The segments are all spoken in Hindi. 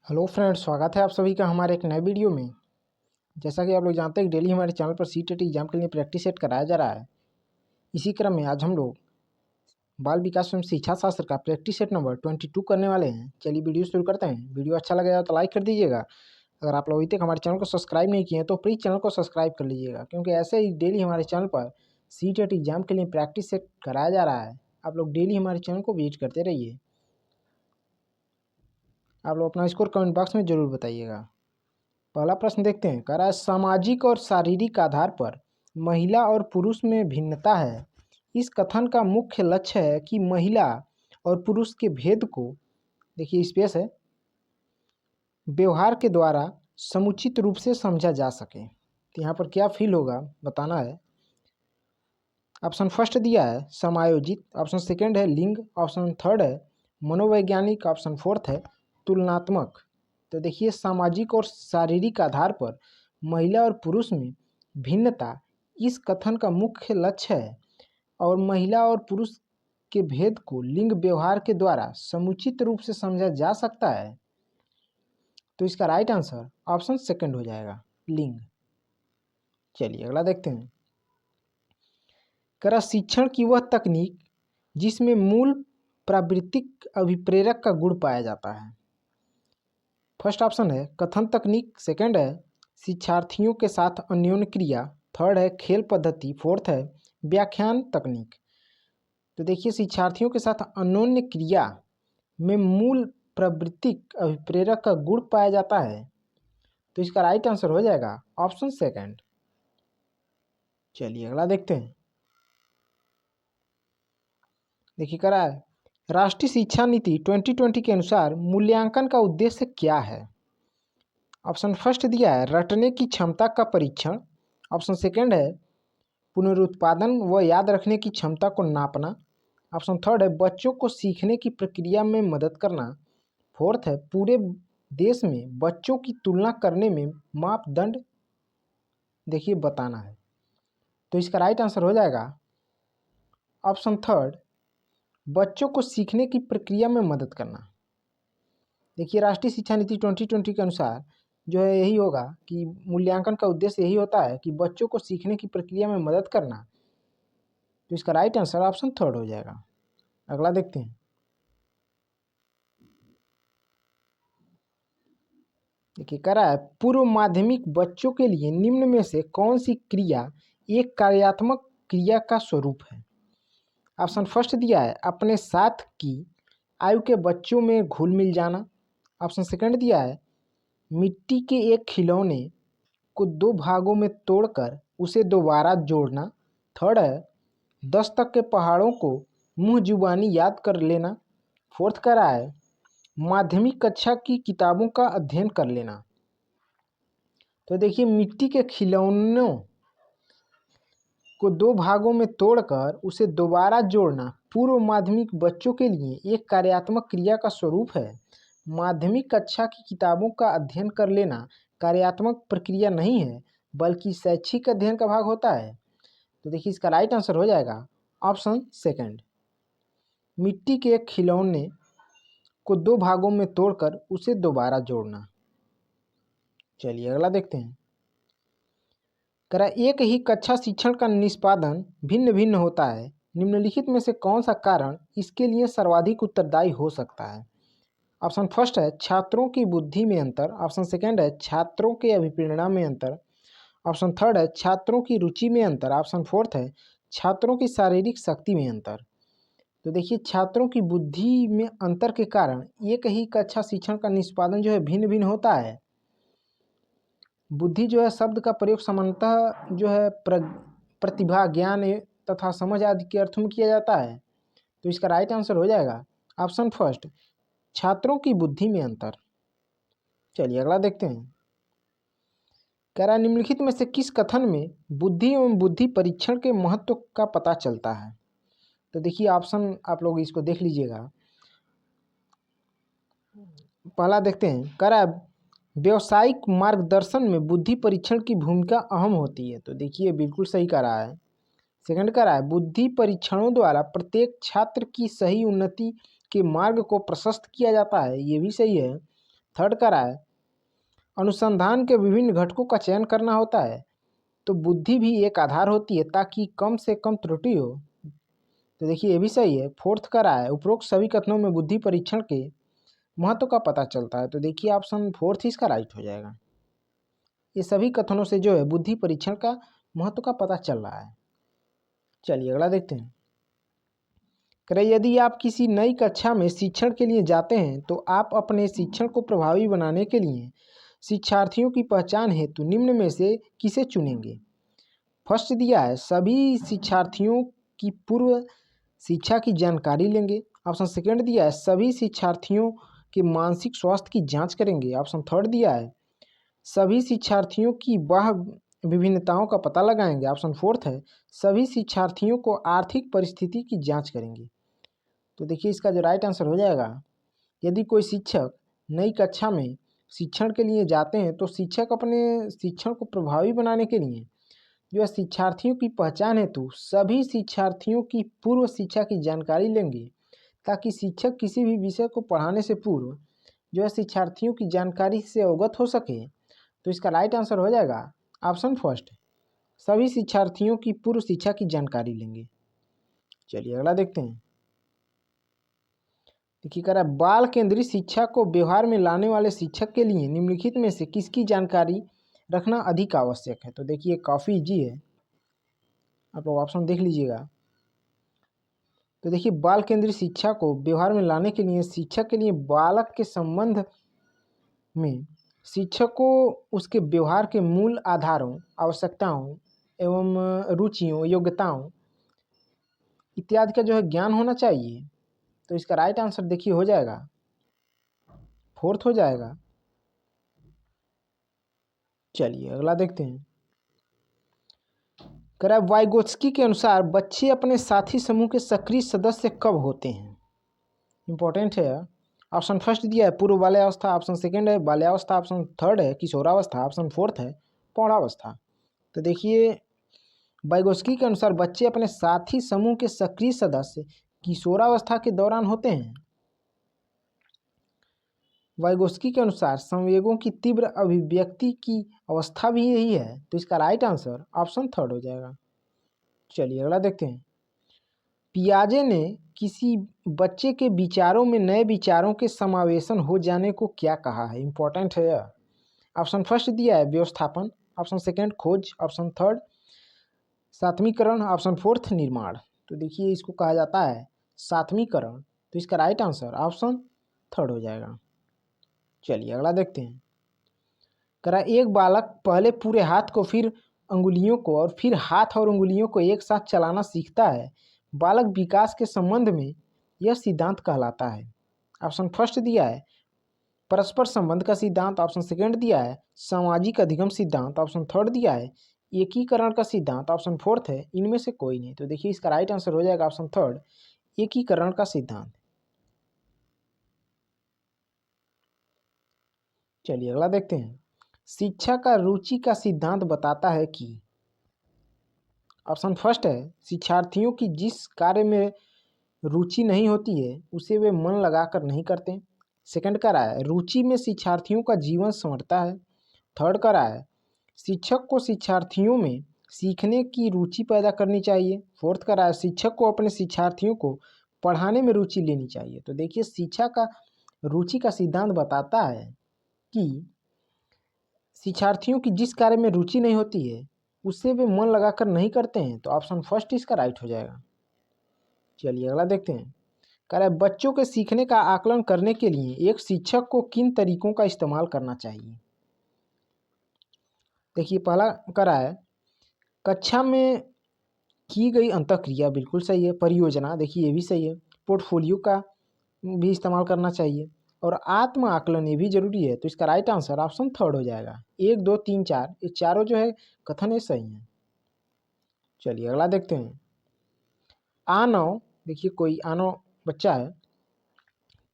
हेलो फ्रेंड्स, स्वागत है आप सभी का हमारे एक नए वीडियो में। जैसा कि आप लोग जानते हैं कि डेली हमारे चैनल पर सीटेट एग्जाम के लिए प्रैक्टिस सेट कराया जा रहा है। इसी क्रम में आज हम लोग बाल विकास एवं शिक्षा शास्त्र का प्रैक्टिस सेट नंबर 22 करने वाले हैं। चलिए वीडियो शुरू करते हैं। वीडियो अच्छा लगेगा तो लाइक कर दीजिएगा। अगर आप लोग अभी तक हमारे चैनल को सब्सक्राइब नहीं किए हैं तो प्लीज़ चैनल को सब्सक्राइब कर लीजिएगा, क्योंकि ऐसे ही डेली हमारे चैनल पर सीटेट एग्जाम के लिए प्रैक्टिस सेट कराया जा रहा है। आप लोग डेली हमारे चैनल को विजिट करते रहिए। आप लोग अपना स्कोर कमेंट बॉक्स में ज़रूर बताइएगा। पहला प्रश्न देखते हैं। कह रहा है सामाजिक और शारीरिक आधार पर महिला और पुरुष में भिन्नता है। इस कथन का मुख्य लक्ष्य है कि महिला और पुरुष के भेद को, देखिए स्पेस है, व्यवहार के द्वारा समुचित रूप से समझा जा सके। तो यहाँ पर क्या फील होगा बताना है। ऑप्शन फर्स्ट दिया है समायोजित, ऑप्शन सेकंड है लिंग, ऑप्शन थर्ड है मनोवैज्ञानिक, ऑप्शन फोर्थ है तुलनात्मक। तो देखिए सामाजिक और शारीरिक आधार पर महिला और पुरुष में भिन्नता इस कथन का मुख्य लक्ष्य है और महिला और पुरुष के भेद को लिंग व्यवहार के द्वारा समुचित रूप से समझा जा सकता है। तो इसका राइट आंसर ऑप्शन सेकंड हो जाएगा, लिंग। चलिए अगला देखते हैं। करा शिक्षण की वह तकनीक जिसमें मूल प्रावृत्तिक अभिप्रेरक का गुण पाया जाता है। फर्स्ट ऑप्शन है कथन तकनीक, सेकंड है शिक्षार्थियों के साथ अन्योन्य क्रिया, थर्ड है खेल पद्धति, फोर्थ है व्याख्यान तकनीक। तो देखिए शिक्षार्थियों के साथ अन्योन्य क्रिया में मूल प्रावृत्तिक अभिप्रेरक का गुण पाया जाता है। तो इसका राइट आंसर हो जाएगा ऑप्शन सेकंड। चलिए अगला देखते हैं। देखिए करा है राष्ट्रीय शिक्षा नीति 2020 के अनुसार मूल्यांकन का उद्देश्य क्या है। ऑप्शन फर्स्ट दिया है रटने की क्षमता का परीक्षण, ऑप्शन सेकंड है पुनरुत्पादन व याद रखने की क्षमता को नापना, ऑप्शन थर्ड है बच्चों को सीखने की प्रक्रिया में मदद करना, फोर्थ है पूरे देश में बच्चों की तुलना करने में मापदंड देखिए बताना है। तो इसका राइट आंसर हो जाएगा ऑप्शन थर्ड, बच्चों को सीखने की प्रक्रिया में मदद करना। देखिए राष्ट्रीय शिक्षा नीति 2020 के अनुसार जो है यही होगा कि मूल्यांकन का उद्देश्य यही होता है कि बच्चों को सीखने की प्रक्रिया में मदद करना। तो इसका राइट आंसर ऑप्शन थर्ड हो जाएगा। अगला देखते हैं। देखिए कह रहा है पूर्व माध्यमिक बच्चों के लिए निम्न में से कौन सी क्रिया एक कार्यात्मक क्रिया का स्वरूप है। ऑप्शन फर्स्ट दिया है अपने साथ की आयु के बच्चों में घुल मिल जाना, ऑप्शन सेकंड दिया है मिट्टी के एक खिलौने को दो भागों में तोड़कर उसे दोबारा जोड़ना, थर्ड है 10 तक के पहाड़ों को मुँह जुबानी याद कर लेना, फोर्थ कह रहा है माध्यमिक कक्षा की किताबों का अध्ययन कर लेना। तो देखिए मिट्टी के खिलौनों को दो भागों में तोड़कर उसे दोबारा जोड़ना पूर्व माध्यमिक बच्चों के लिए एक कार्यात्मक क्रिया का स्वरूप है। माध्यमिक कक्षा की किताबों का अध्ययन कर लेना कार्यात्मक प्रक्रिया नहीं है, बल्कि शैक्षिक अध्ययन का भाग होता है। तो देखिए इसका राइट आंसर हो जाएगा ऑप्शन सेकंड, मिट्टी के खिलौने को दो भागों में तोड़कर उसे दोबारा जोड़ना। चलिए अगला देखते हैं। करा एक ही कक्षा शिक्षण का निष्पादन भिन्न भिन्न होता है। निम्नलिखित में से कौन सा कारण इसके लिए सर्वाधिक उत्तरदायी हो सकता है। ऑप्शन फर्स्ट है छात्रों की बुद्धि में अंतर, ऑप्शन सेकंड है छात्रों के अभिप्रेरणा में अंतर, ऑप्शन थर्ड है छात्रों की रुचि में अंतर, ऑप्शन फोर्थ है छात्रों की शारीरिक शक्ति में अंतर। तो देखिए छात्रों की बुद्धि में अंतर के कारण एक ही कक्षा शिक्षण का निष्पादन जो है भिन्न भिन्न होता है। बुद्धि जो है शब्द का प्रयोग सामान्यतः जो है प्रतिभा, ज्ञान तथा समझ आदि के अर्थ में किया जाता है। तो इसका राइट आंसर हो जाएगा ऑप्शन फर्स्ट, छात्रों की बुद्धि में अंतर। चलिए अगला देखते हैं। कह रहा है निम्नलिखित में से किस कथन में बुद्धि एवं बुद्धि परीक्षण के महत्व का पता चलता है। तो देखिए ऑप्शन आप लोग इसको देख लीजिएगा। पहला देखते हैं। कह रहा है व्यावसायिक मार्गदर्शन में बुद्धि परीक्षण की भूमिका अहम होती है। तो देखिए बिल्कुल सही कह रहा है। सेकंड कह रहा है बुद्धि परीक्षणों द्वारा प्रत्येक छात्र की सही उन्नति के मार्ग को प्रशस्त किया जाता है। ये भी सही है। थर्ड करा है अनुसंधान के विभिन्न घटकों का चयन करना होता है, तो बुद्धि भी एक आधार होती है ताकि कम से कम त्रुटि हो। तो देखिए ये भी सही है। फोर्थ करा है उपरोक्त सभी कथनों में बुद्धि परीक्षण के महत्व का पता चलता है, तो देखिए ऑप्शन फोर्थ इसका राइट हो जाएगा। ये सभी कथनों से जो है बुद्धि परीक्षण का महत्व का पता चल रहा है। चलिए अगला देखते हैं। यदि आप किसी नई कक्षा में शिक्षण के लिए जाते हैं तो आप अपने शिक्षण को प्रभावी बनाने के लिए शिक्षार्थियों की पहचान हेतु निम्न में से किसे चुनेंगे। फर्स्ट दिया है सभी शिक्षार्थियों की पूर्व शिक्षा की जानकारी लेंगे। ऑप्शन सेकंड दिया है सभी शिक्षार्थियों के मानसिक स्वास्थ्य की जांच करेंगे। ऑप्शन थर्ड दिया है सभी शिक्षार्थियों की वह विभिन्नताओं का पता लगाएंगे। ऑप्शन फोर्थ है सभी शिक्षार्थियों को आर्थिक परिस्थिति की जांच करेंगे। तो देखिए इसका जो राइट आंसर हो जाएगा, यदि कोई शिक्षक नई कक्षा में शिक्षण के लिए जाते हैं तो शिक्षक अपने शिक्षण को प्रभावी बनाने के लिए जो है शिक्षार्थियों की पहचान हेतु सभी शिक्षार्थियों की पूर्व शिक्षा की जानकारी लेंगे, ताकि शिक्षक किसी भी विषय को पढ़ाने से पूर्व जो है शिक्षार्थियों की जानकारी से अवगत हो सके। तो इसका राइट आंसर हो जाएगा ऑप्शन फर्स्ट, सभी शिक्षार्थियों की पूर्व शिक्षा की जानकारी लेंगे। चलिए अगला देखते हैं। देखिए कह रहा है बाल केंद्रित शिक्षा को व्यवहार में लाने वाले शिक्षक के लिए निम्नलिखित में से किसकी जानकारी रखना अधिक आवश्यक है। तो देखिए काफ़ी इजी है, आप लोग ऑप्शन देख लीजिएगा। तो देखिए बाल केंद्रित शिक्षा को व्यवहार में लाने के लिए शिक्षक के लिए बालक के संबंध में शिक्षक को उसके व्यवहार के मूल आधारों, आवश्यकताओं एवं रुचियों, योग्यताओं इत्यादि का जो है ज्ञान होना चाहिए। तो इसका राइट आंसर देखिए हो जाएगा फोर्थ हो जाएगा। चलिए अगला देखते हैं। कह रहा है वाइगोत्स्की के अनुसार बच्चे अपने साथी समूह के सक्रिय सदस्य कब होते हैं। इंपॉर्टेंट है। ऑप्शन फर्स्ट दिया है पूर्व बाल्यावस्था, ऑप्शन सेकंड है बाल्यावस्था, ऑप्शन थर्ड है किशोरावस्था, ऑप्शन फोर्थ है प्रौढ़ावस्था। तो देखिए वाइगोत्स्की के अनुसार बच्चे अपने साथी समूह के सक्रिय सदस्य किशोरावस्था के दौरान होते हैं। वाइगोत्स्की के अनुसार संवेगों की तीव्र अभिव्यक्ति की अवस्था भी यही है, तो इसका राइट आंसर ऑप्शन थर्ड हो जाएगा। चलिए अगला देखते हैं। पियाजे ने किसी बच्चे के विचारों में नए विचारों के समावेशन हो जाने को क्या कहा है। इंपॉर्टेंट है यह। ऑप्शन फर्स्ट दिया है व्यवस्थापन, ऑप्शन सेकंड खोज, ऑप्शन थर्ड सात्मीकरण, ऑप्शन फोर्थ निर्माण। तो देखिए इसको कहा जाता है सात्मीकरण, तो इसका राइट आंसर ऑप्शन थर्ड हो जाएगा। चलिए अगला देखते हैं। करा एक बालक पहले पूरे हाथ को, फिर अंगुलियों को और फिर हाथ और अंगुलियों को एक साथ चलाना सीखता है। बालक विकास के संबंध में यह सिद्धांत कहलाता है। ऑप्शन फर्स्ट दिया है परस्पर संबंध का सिद्धांत, ऑप्शन सेकंड दिया है सामाजिक अधिगम सिद्धांत, ऑप्शन थर्ड दिया है एकीकरण का सिद्धांत, ऑप्शन फोर्थ है इनमें से कोई नहीं। तो देखिए इसका राइट आंसर हो जाएगा ऑप्शन थर्ड एकीकरण का सिद्धांत। चलिए अगला देखते हैं। शिक्षा का रुचि का सिद्धांत बताता है कि ऑप्शन फर्स्ट है शिक्षार्थियों की जिस कार्य में रुचि नहीं होती है उसे वे मन लगाकर नहीं करते। सेकंड का राय रुचि में शिक्षार्थियों का जीवन संवरता है। थर्ड का राय शिक्षक को शिक्षार्थियों में सीखने की रुचि पैदा करनी चाहिए। फोर्थ का राय शिक्षक को अपने शिक्षार्थियों को पढ़ाने में रुचि लेनी चाहिए। तो देखिए शिक्षा का रुचि का सिद्धांत बताता है कि शिक्षार्थियों की जिस कार्य में रुचि नहीं होती है उससे वे मन लगाकर नहीं करते हैं। तो ऑप्शन फर्स्ट इसका राइट हो जाएगा। चलिए अगला देखते हैं। कह रहा है बच्चों के सीखने का आकलन करने के लिए एक शिक्षक को किन तरीकों का इस्तेमाल करना चाहिए। देखिए पहला कह रहा है कक्षा में की गई अंतःक्रिया, बिल्कुल सही है। परियोजना, देखिए ये भी सही है। पोर्टफोलियो का भी इस्तेमाल करना चाहिए और आत्म आकलन ये भी जरूरी है। तो इसका राइट आंसर ऑप्शन थर्ड हो जाएगा। 1 2 3 4 ये चारों जो है कथन ये सही है। चलिए अगला देखते हैं। आनव, देखिए कोई आनव बच्चा है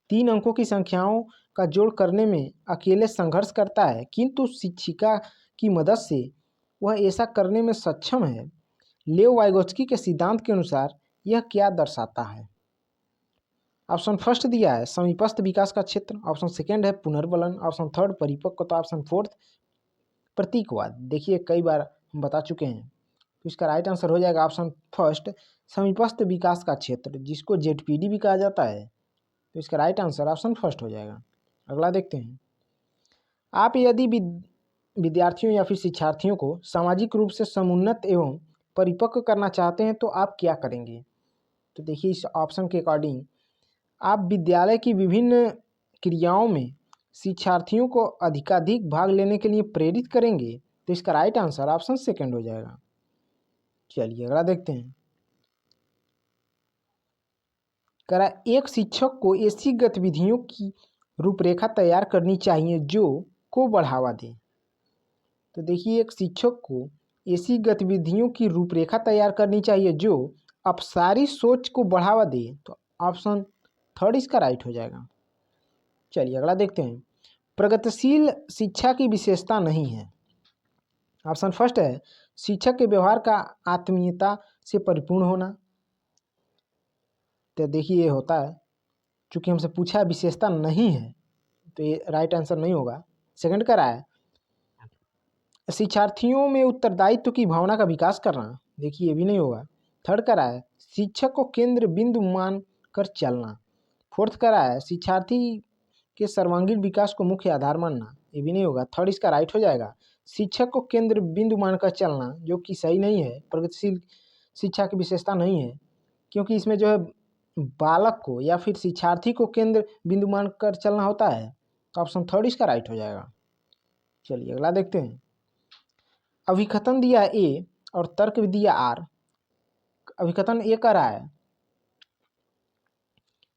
3 अंकों की संख्याओं का जोड़ करने में अकेले संघर्ष करता है, किंतु शिक्षिका की मदद से वह ऐसा करने में सक्षम है। लेव वाइगोत्स्की के सिद्धांत के अनुसार यह क्या दर्शाता है। ऑप्शन फर्स्ट दिया है समीपस्थ विकास का क्षेत्र, ऑप्शन सेकंड है पुनर्बलन, ऑप्शन थर्ड परिपक्वता, ऑप्शन फोर्थ प्रतीकवाद। देखिए कई बार हम बता चुके हैं, तो इसका राइट आंसर हो जाएगा ऑप्शन फर्स्ट समीपस्थ विकास का क्षेत्र, जिसको जेडपीडी भी कहा जाता है। तो इसका राइट आंसर ऑप्शन फर्स्ट हो जाएगा। अगला देखते हैं, आप यदि विद्यार्थियों या फिर शिक्षार्थियों को सामाजिक रूप से समुन्नत एवं परिपक्व करना चाहते हैं तो आप क्या करेंगे। तो देखिए इस ऑप्शन के अकॉर्डिंग आप विद्यालय की विभिन्न क्रियाओं में शिक्षार्थियों को अधिकाधिक भाग लेने के लिए प्रेरित करेंगे। तो इसका राइट आंसर ऑप्शन सेकंड हो जाएगा। चलिए अगला देखते हैं, करा एक शिक्षक को ऐसी गतिविधियों की रूपरेखा तैयार करनी चाहिए जो को बढ़ावा दे। तो देखिए एक शिक्षक को ऐसी गतिविधियों की रूपरेखा तैयार करनी चाहिए जो अपसारी सोच को बढ़ावा दे। तो ऑप्शन थर्ड इसका राइट हो जाएगा। चलिए अगला देखते हैं, प्रगतिशील शिक्षा की विशेषता नहीं है। ऑप्शन फर्स्ट है शिक्षक के व्यवहार का आत्मीयता से परिपूर्ण होना। तो देखिए ये होता है, चूंकि हमसे पूछा है विशेषता नहीं है तो ये राइट आंसर नहीं होगा। सेकंड का है शिक्षार्थियों में उत्तरदायित्व की भावना का विकास करना। देखिए ये भी नहीं होगा। थर्ड का है शिक्षक को केंद्र बिंदु मान कर चलना। फोर्थ का है शिक्षार्थी के सर्वांगीण विकास को मुख्य आधार मानना। ये भी नहीं होगा। थर्ड इसका राइट हो जाएगा शिक्षक को केंद्र बिंदु मानकर चलना, जो कि सही नहीं है, प्रगतिशील शिक्षा की विशेषता नहीं है, क्योंकि इसमें जो है बालक को या फिर शिक्षार्थी को केंद्र बिंदु मानकर चलना होता है। तो ऑप्शन थर्ड इसका राइट हो जाएगा। चलिए अगला देखते हैं, अभिकथन दिया ए और तर्क दिया आर। अभिकथन ए कह रहा है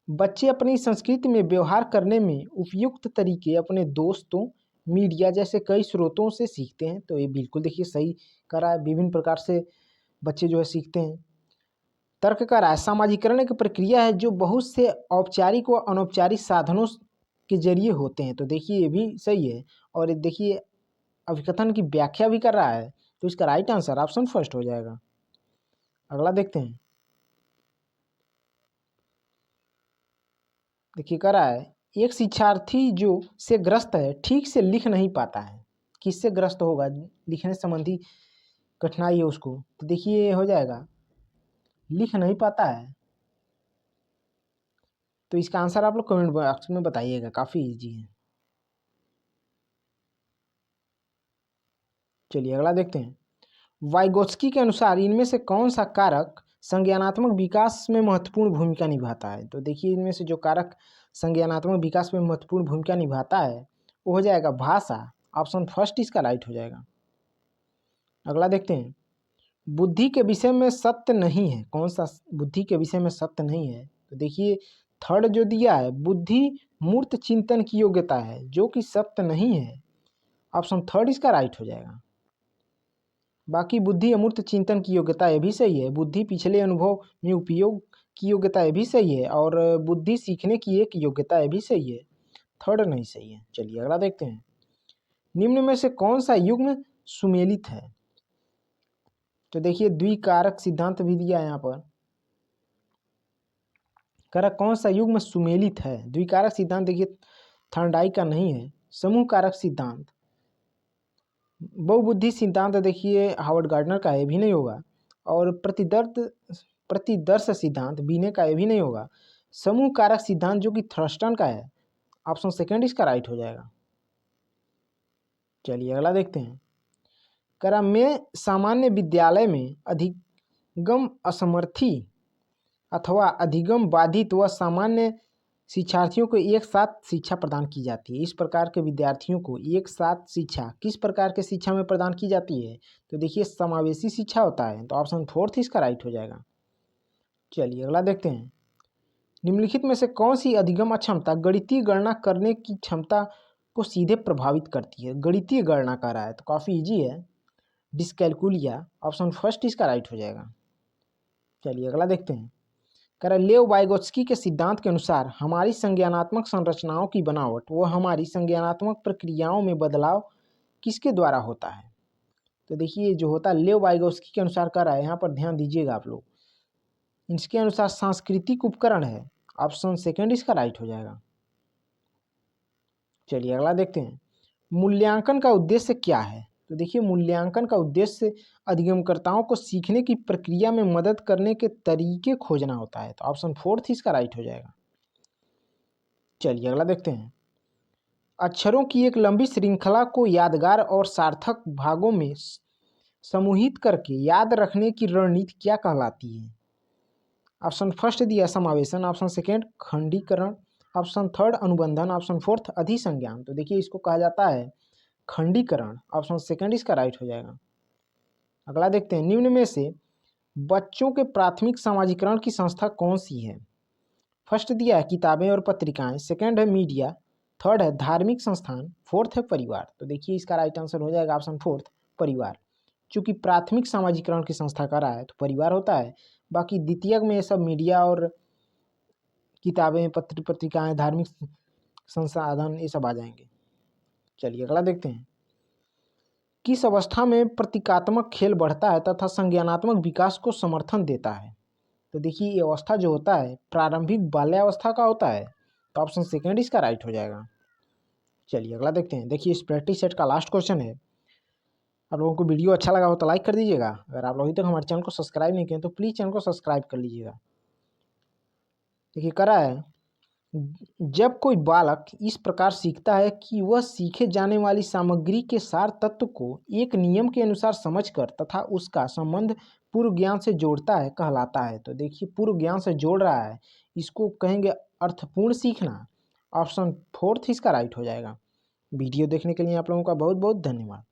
बच्चे अपनी संस्कृति में व्यवहार करने में उपयुक्त तरीके अपने दोस्तों, मीडिया जैसे कई स्रोतों से सीखते हैं। तो ये बिल्कुल देखिए सही कर रहा है, विभिन्न प्रकार से बच्चे जो है सीखते हैं। तर्क का रहा है सामाजिकरण एक प्रक्रिया है जो बहुत से औपचारिक व अनौपचारिक साधनों के जरिए होते हैं। तो देखिए ये भी सही है। और देखिए अभिकथन की व्याख्या भी कर रहा है, तो इसका राइट आंसर ऑप्शन फर्स्ट हो जाएगा। अगला देखते हैं, देखिए कह रहा है एक शिक्षार्थी जो से ग्रस्त है ठीक से लिख नहीं पाता है। किससे ग्रस्त होगा, लिखने संबंधी कठिनाई है उसको। तो देखिए ये हो जाएगा लिख नहीं पाता है। तो इसका आंसर आप लोग कमेंट बॉक्स में बताइएगा, काफ़ी इजी है। चलिए अगला देखते हैं, वाइगोत्स्की के अनुसार इनमें से कौन सा कारक संज्ञानात्मक विकास में महत्वपूर्ण भूमिका निभाता है। तो देखिए इनमें से जो कारक संज्ञानात्मक विकास में महत्वपूर्ण भूमिका निभाता है वो हो जाएगा भाषा। ऑप्शन फर्स्ट इसका राइट हो जाएगा। अगला देखते हैं, बुद्धि के विषय में सत्य नहीं है। कौन सा बुद्धि के विषय में सत्य नहीं है। तो देखिए थर्ड जो दिया है बुद्धि मूर्त चिंतन की योग्यता है, जो कि सत्य नहीं है। ऑप्शन थर्ड इसका राइट हो जाएगा। बाकी बुद्धि अमूर्त चिंतन की योग्यता ये भी सही है, बुद्धि पिछले अनुभव में उपयोग की योग्यता ये भी सही है, और बुद्धि सीखने की एक योग्यता ये भी सही है। थर्ड नहीं सही है। चलिए अगला देखते हैं, निम्न में से कौन सा युग्म सुमेलित है। तो देखिए द्विकारक सिद्धांत भी दिया है यहाँ पर, कह कौन सा युग्म सुमेलित है। द्विकारक सिद्धांत देखिए थर्नडाइक का नहीं है। समूह कारक सिद्धांत, बहुबुद्धि सिद्धांत देखिए हावर्ड गार्डनर का, ये भी नहीं होगा। और प्रतिदर्श सिद्धांत बीने का, ये भी नहीं होगा। समूह कारक सिद्धांत जो कि थर्स्टन का है, ऑप्शन सेकंड इसका राइट हो जाएगा। चलिए अगला देखते हैं, करा में सामान्य विद्यालय में अधिगम असमर्थी अथवा अधिगम बाधित व सामान्य शिक्षार्थियों को एक साथ शिक्षा प्रदान की जाती है। इस प्रकार के विद्यार्थियों को एक साथ शिक्षा किस प्रकार के शिक्षा में प्रदान की जाती है। तो देखिए समावेशी शिक्षा होता है। तो ऑप्शन फोर्थ इसका राइट हो जाएगा। चलिए अगला देखते हैं, निम्नलिखित में से कौन सी अधिगम अक्षमता गणितीय गणना करने की क्षमता को सीधे प्रभावित करती है। गणितीय गणना कर रहा है तो काफ़ी ईजी है, डिस्कैलकुलिया। ऑप्शन फर्स्ट इसका राइट हो जाएगा। चलिए अगला देखते हैं, लेव वाइगोत्स्की के सिद्धांत के अनुसार हमारी संज्ञानात्मक संरचनाओं की बनावट व हमारी संज्ञानात्मक प्रक्रियाओं में बदलाव किसके द्वारा होता है। तो देखिए जो होता है लेव वाइगोत्स्की के अनुसार कर रहा है, यहाँ पर ध्यान दीजिएगा आप लोग। इसके अनुसार सांस्कृतिक उपकरण है ऑप्शन सेकंड इसका राइट हो जाएगा। चलिए अगला देखते हैं, मूल्यांकन का उद्देश्य क्या है। तो देखिए मूल्यांकन का उद्देश्य अधिगमकर्ताओं को सीखने की प्रक्रिया में मदद करने के तरीके खोजना होता है। तो ऑप्शन फोर्थ इसका राइट हो जाएगा। चलिए अगला देखते हैं, अक्षरों की एक लंबी श्रृंखला को यादगार और सार्थक भागों में समूहित करके याद रखने की रणनीति क्या कहलाती है। ऑप्शन फर्स्ट दिया समावेशन, ऑप्शन सेकेंड खंडीकरण, ऑप्शन थर्ड अनुबंधन, ऑप्शन फोर्थ अधिसंज्ञान। तो देखिए इसको कहा जाता है खंडीकरण। ऑप्शन सेकंड इसका राइट हो जाएगा। अगला देखते हैं, निम्न में से बच्चों के प्राथमिक समाजीकरण की संस्था कौन सी है। फर्स्ट दिया है किताबें और पत्रिकाएं, सेकंड है मीडिया, थर्ड है धार्मिक संस्थान, फोर्थ है परिवार। तो देखिए इसका राइट आंसर हो जाएगा ऑप्शन फोर्थ परिवार। चूंकि प्राथमिक समाजीकरण की संस्था का रहा है तो परिवार होता है, बाकी द्वितीयक में ये सब मीडिया और किताबें पत्रिकाएं धार्मिक संसाधन ये सब आ जाएंगे। चलिए अगला देखते हैं, किस अवस्था में प्रतीकात्मक खेल बढ़ता है तथा संज्ञानात्मक विकास को समर्थन देता है। तो देखिए ये अवस्था जो होता है प्रारंभिक बाल्यावस्था का होता है। तो ऑप्शन सेकंड इसका राइट हो जाएगा। चलिए अगला देखते हैं, देखिए इस प्रैक्टिस सेट का लास्ट क्वेश्चन है। आप लोगों को वीडियो अच्छा लगा हो तो लाइक कर दीजिएगा। अगर आप लोग अभी तक हमारे चैनल को सब्सक्राइब नहीं किए तो प्लीज़ चैनल को सब्सक्राइब कर लीजिएगा। देखिए करा है, जब कोई बालक इस प्रकार सीखता है कि वह सीखे जाने वाली सामग्री के सार तत्व को एक नियम के अनुसार समझकर तथा उसका संबंध पूर्व ज्ञान से जोड़ता है कहलाता है। तो देखिए पूर्व ज्ञान से जोड़ रहा है, इसको कहेंगे अर्थपूर्ण सीखना। ऑप्शन फोर्थ इसका राइट हो जाएगा। वीडियो देखने के लिए आप लोगों का बहुत बहुत धन्यवाद।